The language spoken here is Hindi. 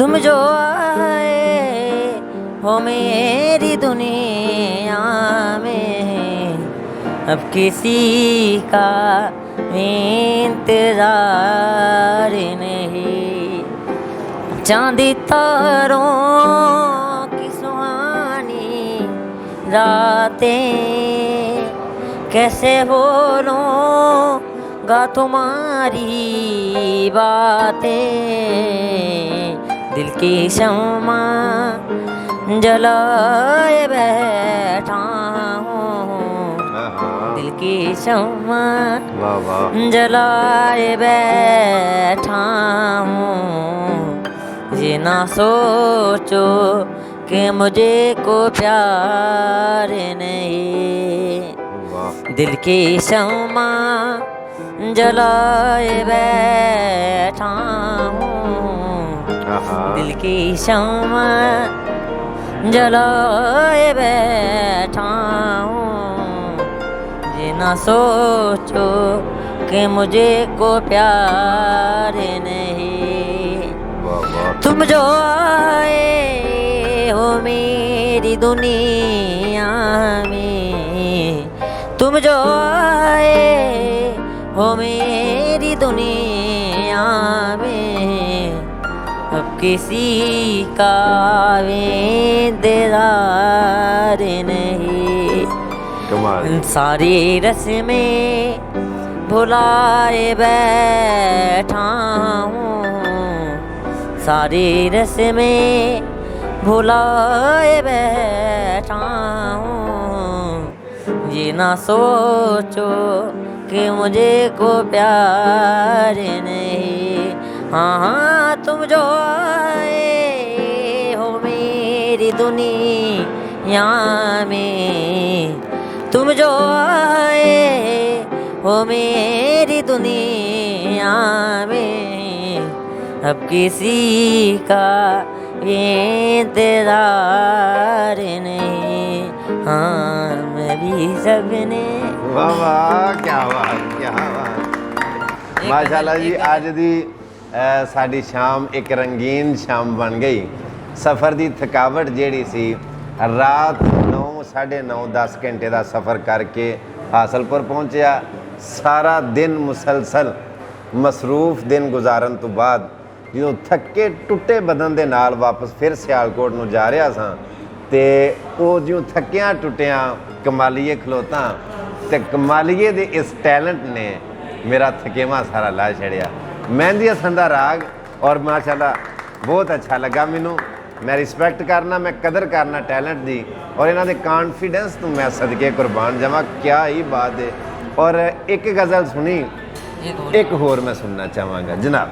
तुम जो आए हो मेरी दुनिया में, अब किसी का इंतजार नहीं। चांदी तारों की सुहानी रातें, कैसे बोलूँगा तुम्हारी बातें। दिल की शम्मा जलाए बैठा हूँ, दिल की शम्मा जलाए बैठा हूँ। ये ना सोचो कि मुझे को प्यार नहीं। दिल की शम्मा जलाए बैठा हूँ, दिल की शम्मा जलाए बैठा हूँ। ये ना सोचो कि मुझे को प्यार नहीं। तुम जो आए हो मेरी दुनिया में, तुम जो आए हो मेरी दुनिया में, अब किसी का इंतजार नहीं। सारी रस्में भुलाए बैठा हूँ, सारी रस्में भुलाए बैठा हूँ। ये ना सोचो कि मुझे को प्यार नहीं। हाँ हाँ, तुम जो आए हो मेरी दुनिया में, तुम जो आए हो मेरी दुनिया में, अब किसी का इंतजार नहीं। हाँ, मेरी सबने। वाह वाह, क्या बात, क्या बात। माशाल्लाह जी, आज दी साडी शाम एक रंगीन शाम बन गई। सफ़र की थकावट जिहड़ी सी, रात 9 9:30 10 घंटे का सफ़र करके हासलपुर पहुँचा। सारा दिन मुसलसल मसरूफ दिन गुजारन तो बाद जो थके टुटे बदन के नाल वापस फिर सियालकोट नूं जा रहा सां, ते वो जो थकिया टुटिया कमालीए खलोता, ते कमालीए दे इस टैलेंट ने मेरा थकेवा सारा ला छड़िया। मेहंदी हसन दा राग और माशाल्लाह बहुत अच्छा लगा मैनू। मैं रिस्पैक्ट करना, मैं कदर करना टैलेंट दी, और इन्हां दे कॉन्फिडेंस तो मैं सदके कुर्बान जावां। क्या ही बात है। और एक गज़ल सुनी, एक होर मैं सुनना चाहांगा जनाब।